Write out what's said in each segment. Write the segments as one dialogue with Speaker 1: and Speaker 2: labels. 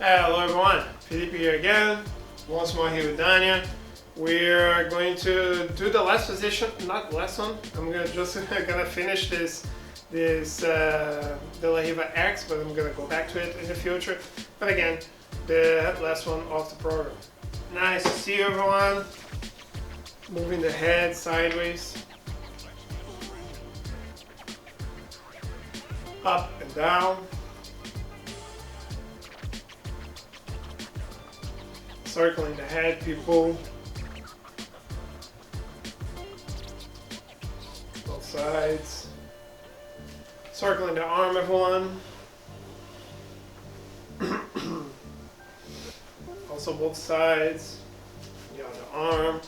Speaker 1: Hello everyone, Felipe here again, once more here with Dania. We're going to do the last position, not the last one. I'm gonna finish this De La Riva X, but I'm gonna go back to it in the future. But again, the last one of the program. Nice to see you everyone. Moving the head sideways, up and down. Circling the head, people. Both sides. Circling the arm, everyone. Also both sides. The other arm.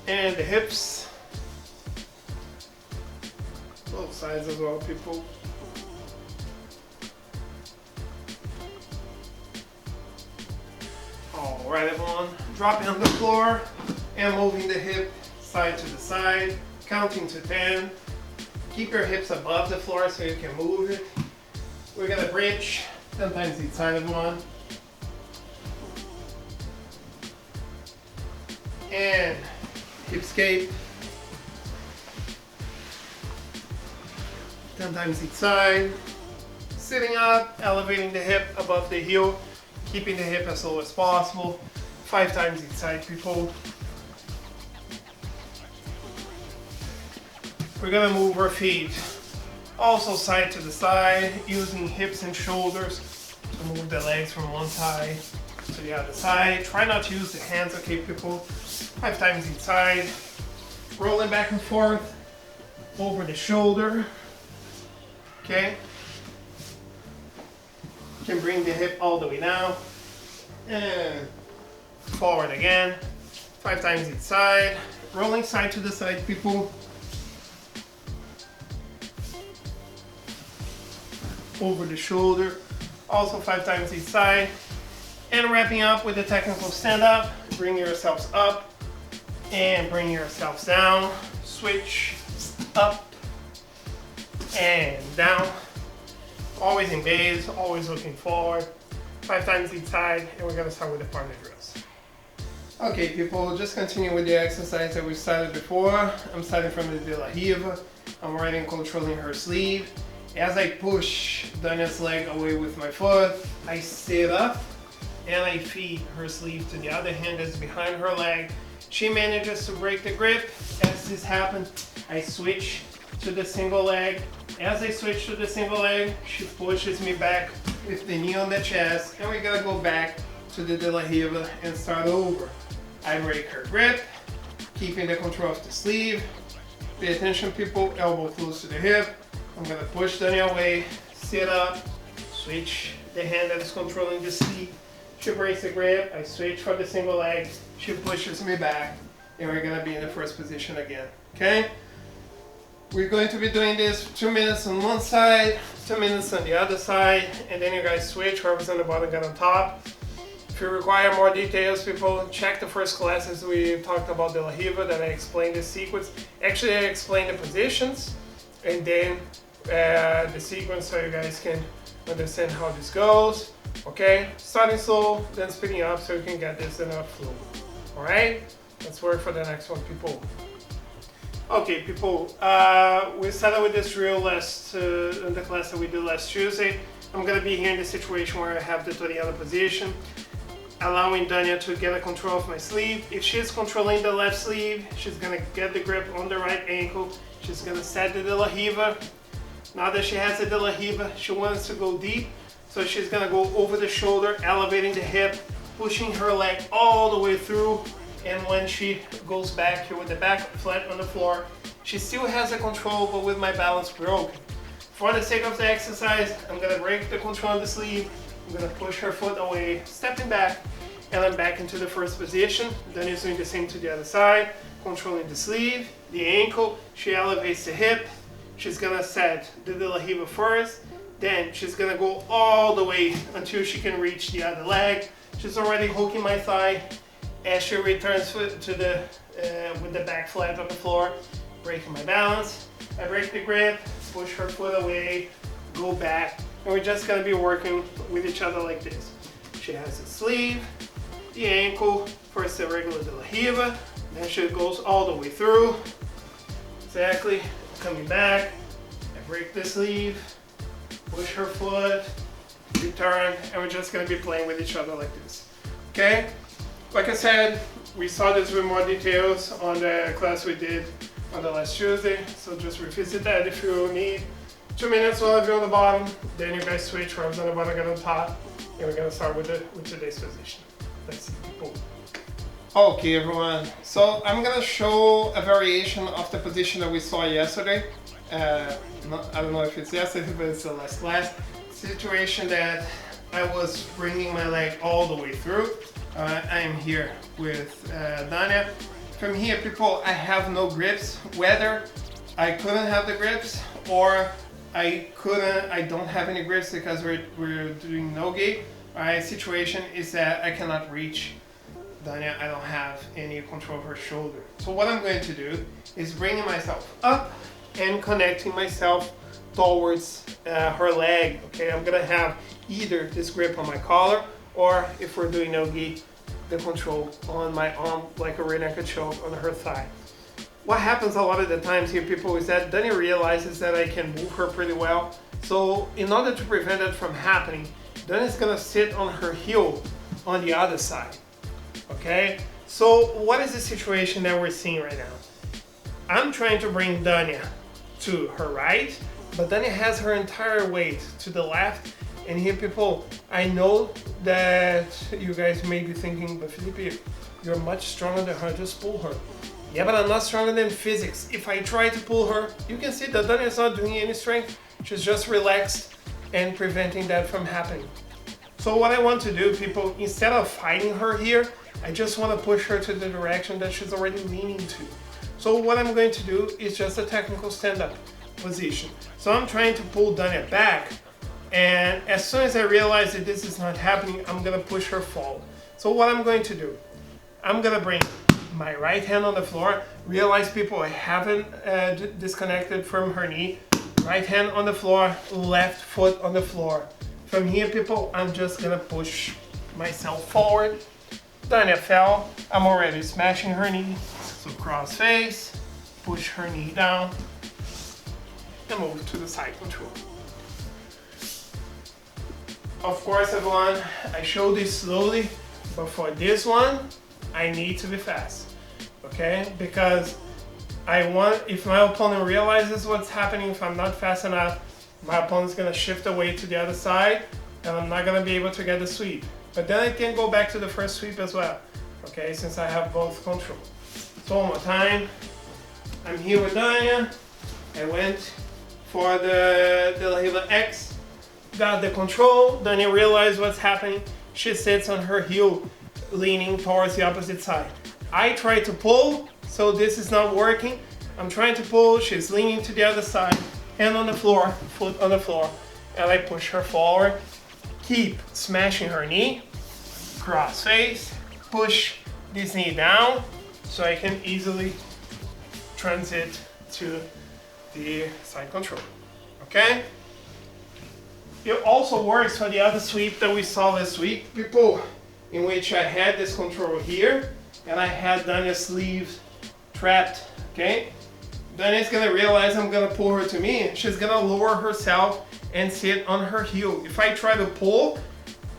Speaker 1: And the hips. Both sides as well, people. Alright everyone, dropping on the floor and moving the hip side to the side, counting to 10. Keep your hips above the floor so you can move it. We're gonna bridge 10 times each side, everyone. And hip escape. 10 times each side. Sitting up, elevating the hip above the heel, keeping the hip as low as possible. 5 times each side, people. We're gonna move our feet also side to the side, using hips and shoulders to move the legs from one side to the other side. Try not to use the hands, okay, people? 5 times each side. Rolling back and forth over the shoulder. Okay, you can bring the hip all the way down and forward again. 5 times each side, rolling side to the side, people. Over the shoulder, also 5 times each side. And wrapping up with the technical stand up. Bring yourselves up and bring yourselves down. Switch up and down, always in base, always looking forward. 5 times each side, and we're gonna start with the partner drills. Okay people, just continue with the exercise that we started before. I'm starting from the De La Riva. I'm already controlling her sleeve. As I push Dania's leg away with my foot, I sit up and I feed her sleeve to the other hand that's behind her leg. She manages to break the grip. As this happens, I switch to the single leg. As I switch to the single leg, she pushes me back with the knee on the chest, and we're gonna go back to the De La Riva and start over. I break her grip, keeping the control of the sleeve. Pay attention people, elbow close to the hip. I'm gonna push Dania away, sit up, switch the hand that is controlling the sleeve. She breaks the grip, I switch for the single leg, she pushes me back, and we're gonna be in the first position again, okay? We're going to be doing this 2 minutes on one side, 2 minutes on the other side, and then you guys switch, whoever's on the bottom get on top. If you require more details, people, check the first classes we talked about De La Riva that I explained the sequence. Actually, I explained the positions and then the sequence so you guys can understand how this goes. Okay, starting slow, then speeding up so you can get this in a flow. Alright, let's work for the next one, people. Okay people, we started with this drill in the class that we did last Tuesday. I'm going to be here in the situation where I have the Toriano position, allowing Dania to get a control of my sleeve. If she's controlling the left sleeve, she's going to get the grip on the right ankle. She's going to set the De La Riva. Now that she has the De La Riva, she wants to go deep, so she's going to go over the shoulder, elevating the hip, pushing her leg all the way through. And when she goes back here with the back flat on the floor, she still has the control, but with my balance broken. For the sake of the exercise, I'm gonna break the control of the sleeve. I'm gonna push her foot away, stepping back, and I'm back into the first position. Then he's doing the same to the other side, controlling the sleeve, the ankle. She elevates the hip. She's gonna set the De La Riva first. Then she's gonna go all the way until she can reach the other leg. She's already hooking my thigh. As she returns to the with the back flat on the floor, breaking my balance. I break the grip, push her foot away, go back, and we're just gonna be working with each other like this. She has the sleeve, the ankle, first the regular de la Riva, then she goes all the way through. Exactly, coming back, I break the sleeve, push her foot, return, and we're just gonna be playing with each other like this. Okay? Like I said, we saw this with more details on the class we did on the last Tuesday, so just revisit that if you need. 2 minutes while I'll be on the bottom, then you guys switch, whoever's on the bottom, get on top, and we're gonna start with today's position. Let's see people. Okay everyone, so I'm gonna show a variation of the position that we saw yesterday. I don't know if it's yesterday, but it's the last class. Situation that I was bringing my leg all the way through. I am here with Dania. From here, people, I have no grips. Whether I couldn't have the grips or I don't have any grips because we're doing no-gi. Alright, situation is that I cannot reach Dania. I don't have any control of her shoulder. So what I'm going to do is bringing myself up and connecting myself towards her leg. Okay, I'm gonna have either this grip on my collar, or if we're doing no-gi, the control on my arm, like a rear naked choke on her thigh. What happens a lot of the times here, people, is that Dania realizes that I can move her pretty well. So in order to prevent that from happening, Dania's gonna sit on her heel on the other side. Okay, so what is the situation that we're seeing right now? I'm trying to bring Dania to her right, but Dania has her entire weight to the left. And here, people, I know that you guys may be thinking, but Felipe, you're much stronger than her, just pull her. Yeah, but I'm not stronger than physics. If I try to pull her, you can see that Dania is not doing any strength. She's just relaxed and preventing that from happening. So what I want to do, people, instead of fighting her here, I just want to push her to the direction that she's already leaning to. So what I'm going to do is just a technical stand-up position. So I'm trying to pull Dania back, and as soon as I realize that this is not happening, I'm gonna push her forward. So what I'm going to do, I'm gonna bring my right hand on the floor. Realize, people, I haven't disconnected from her knee. Right hand on the floor, left foot on the floor. From here, people, I'm just gonna push myself forward. Dania fell, I'm already smashing her knee. So cross face, push her knee down, and move to the side control. Of course, everyone, I show this slowly, but for this one, I need to be fast, okay? Because I want, if my opponent realizes what's happening, if I'm not fast enough, my opponent's gonna shift away to the other side, and I'm not gonna be able to get the sweep. But then I can go back to the first sweep as well, okay? Since I have both control. So one more time, I'm here with Dania. I went for the De La Riva X, got the control. Dania realized what's happening. She sits on her heel, leaning towards the opposite side. I try to pull, so this is not working. I'm trying to pull, she's leaning to the other side, hand on the floor, foot on the floor, and I push her forward. Keep smashing her knee, cross face, push this knee down, so I can easily transit to the side control, okay? It also works for the other sweep that we saw last week, people, in which I had this control here, and I had Dania's sleeve trapped, okay? Dania's gonna realize I'm gonna pull her to me, she's gonna lower herself and sit on her heel. If I try to pull,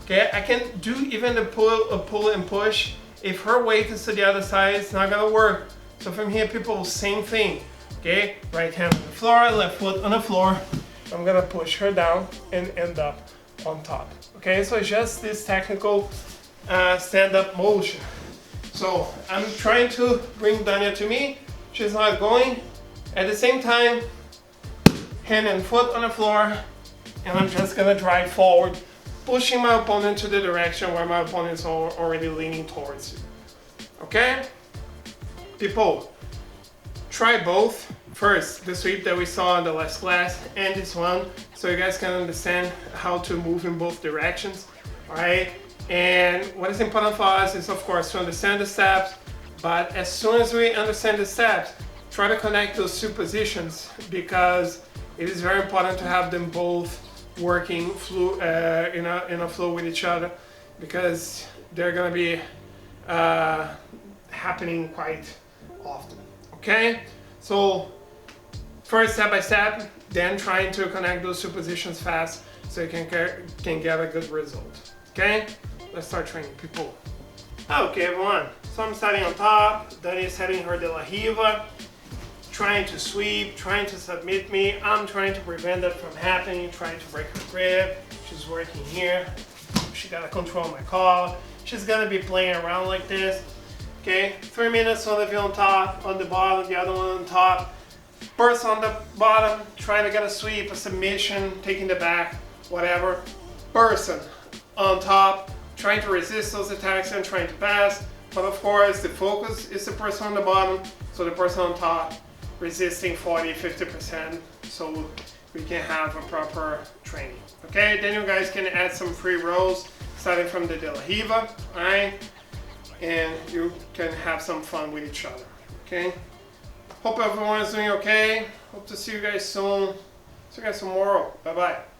Speaker 1: okay, I can do even the pull and push. If her weight is to the other side, it's not gonna work. So from here, people, same thing, okay? Right hand on the floor, left foot on the floor. I'm gonna push her down and end up on top, okay? So it's just this technical stand-up motion. So I'm trying to bring Dania to me. She's not going. At the same time, hand and foot on the floor, and I'm just gonna drive forward, pushing my opponent to the direction where my opponent's already leaning towards you. Okay? People, try both. First, the sweep that we saw in the last class and this one, so you guys can understand how to move in both directions, alright? And what is important for us is, of course, to understand the steps, but as soon as we understand the steps, try to connect those two positions because it is very important to have them both working in a flow with each other, because they're gonna be happening quite often. Okay, so first step by step, then trying to connect those two positions fast so you can get a good result. Okay, let's start training people. Okay everyone, so I'm starting on top, Dania is setting her de la Riva, trying to sweep, trying to submit me. I'm trying to prevent that from happening, trying to break her grip. She's working here. She gotta control my call. She's gonna be playing around like this. Okay, 3 minutes on the view on top, on the bottom, the other one on top. Burst on the bottom, trying to get a sweep, a submission, taking the back, whatever. Person on top, trying to resist those attacks and trying to pass. But of course, the focus is the person on the bottom, so the person on top resisting 40-50%, so we can have a proper training. Okay, then you guys can add some free rows starting from the de la Riva, alright? And you can have some fun with each other. Okay? Hope everyone is doing okay. Hope to see you guys soon. See you guys tomorrow. Bye bye.